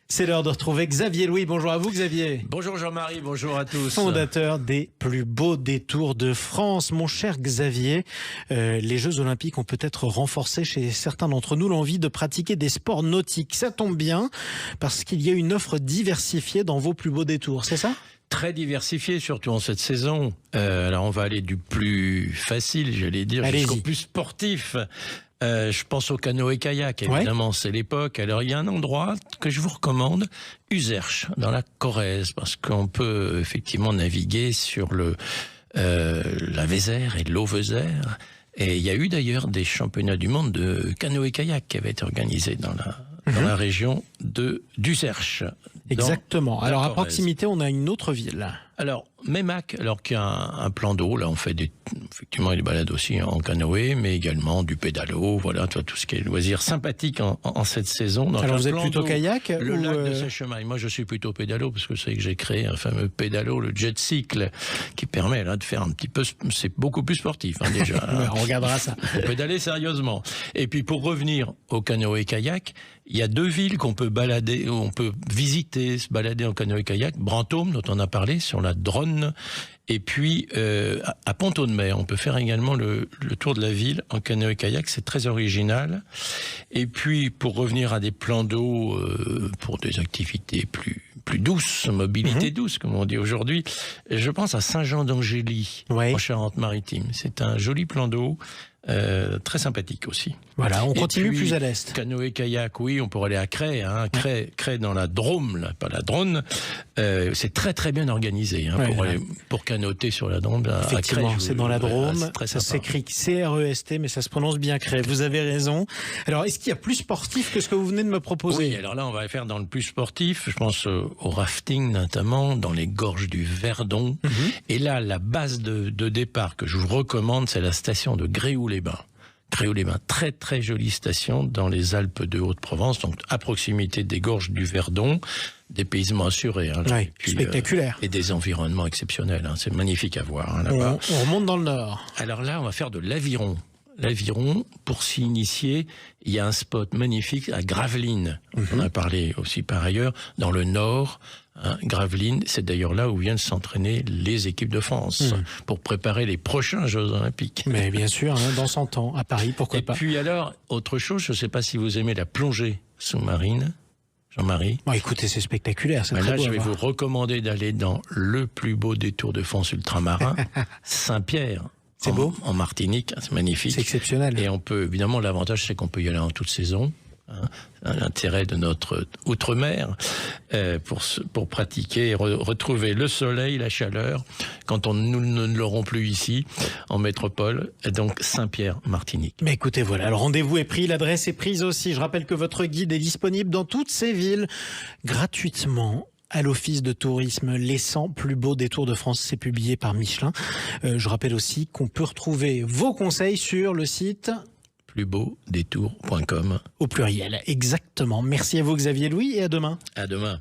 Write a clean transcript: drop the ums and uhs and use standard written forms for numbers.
C'est l'heure de retrouver Xavier Louis. Bonjour à vous Xavier. Bonjour Jean-Marie, bonjour à tous. Fondateur des plus beaux détours de France. Mon cher Xavier, les Jeux Olympiques ont peut-être renforcé chez certains d'entre nous l'envie de pratiquer des sports nautiques. Ça tombe bien parce qu'il y a une offre diversifiée dans vos plus beaux détours, c'est ça ? Très diversifié, surtout en cette saison. Alors on va aller du plus facile, j'allais dire, jusqu'au plus sportif. Je pense au canoë-kayak, évidemment, c'est l'époque. Alors, il y a un endroit que je vous recommande, Uzerche, dans la Corrèze, parce qu'on peut effectivement naviguer sur la Vézère et l'Eau-Vézère. Et il y a eu d'ailleurs des championnats du monde de canoë-kayak qui avaient été organisés dans la région d'Uzerche. Exactement. Alors, à proximité, on a une autre ville. Alors, Meymac, alors qu'il y a un plan d'eau, là on fait effectivement des balades aussi en canoë, mais également du pédalo, voilà, tout ce qui est loisir sympathique en cette saison. Donc, alors vous êtes plutôt kayak le lac de Sèchemin. Moi je suis plutôt pédalo, parce que c'est que j'ai créé un fameux pédalo, le jet cycle, qui permet là de faire un petit peu, c'est beaucoup plus sportif déjà. On regardera ça. Pédaler sérieusement. Et puis pour revenir au canoë-kayak, il y a deux villes qu'on peut balader, où on peut visiter, se balader en canoë-kayak. Brantôme, dont on a parlé, sur la Dronne, et puis à Pont-de-Mer. On peut faire également le tour de la ville en canoë-kayak, c'est très original. Et puis pour revenir à des plans d'eau, pour des activités plus douces, mobilité douce, comme on dit aujourd'hui, je pense à Saint-Jean-d'Angély, en Charente-Maritime. C'est un joli plan d'eau. Très sympathique aussi. Voilà, on continue plus à l'est. Canoë-kayak, oui, on pourrait aller à Cray, Cray dans la Drôme, là, pas la Dronne. C'est très très bien organisé pour canoter sur la Drôme. Effectivement, c'est dans la Drôme. Ça s'écrit C-R-E-S-T, mais ça se prononce bien Cray. Vous avez raison. Alors, est-ce qu'il y a plus sportif que ce que vous venez de me proposer ? Oui, alors là, on va faire dans le plus sportif. Je pense au rafting notamment, dans les gorges du Verdon. Et là, la base de départ que je vous recommande, c'est la station de Gréoux-les-Bains. Gréoux-les-Bains, très très jolie station dans les Alpes de Haute-Provence, donc à proximité des gorges du Verdon, des paysements assurés, et puis, spectaculaire, et des environnements exceptionnels. C'est magnifique à voir là-bas. On remonte dans le nord. Alors là, on va faire de l'aviron. L'aviron, pour s'y initier, il y a un spot magnifique à Gravelines. On en a parlé aussi par ailleurs, dans le nord. Gravelines, c'est d'ailleurs là où viennent s'entraîner les équipes de France pour préparer les prochains Jeux Olympiques. Mais bien sûr, dans 100 ans, à Paris, pourquoi pas. Et puis alors, autre chose, je ne sais pas si vous aimez la plongée sous-marine. Jean-Marie. Bon, écoutez, c'est spectaculaire. C'est très là, beau je vais vous recommander d'aller dans le plus beau détour de France ultramarin, Saint-Pierre. C'est beau. En Martinique, c'est magnifique. C'est exceptionnel. Et on peut, évidemment, l'avantage, c'est qu'on peut y aller en toute saison. L'intérêt de notre outre-mer pour pratiquer et retrouver le soleil, la chaleur, quand nous ne l'aurons plus ici, en métropole, et donc Saint-Pierre, Martinique. Mais écoutez, voilà, le rendez-vous est pris, l'adresse est prise aussi. Je rappelle que votre guide est disponible dans toutes ces villes, gratuitement, à l'Office de tourisme. Les 100 plus beaux détours de France, c'est publié par Michelin. Je rappelle aussi qu'on peut retrouver vos conseils sur le site plusbeaudétour.com. Au pluriel, exactement. Merci à vous Xavier Louis et à demain. À demain.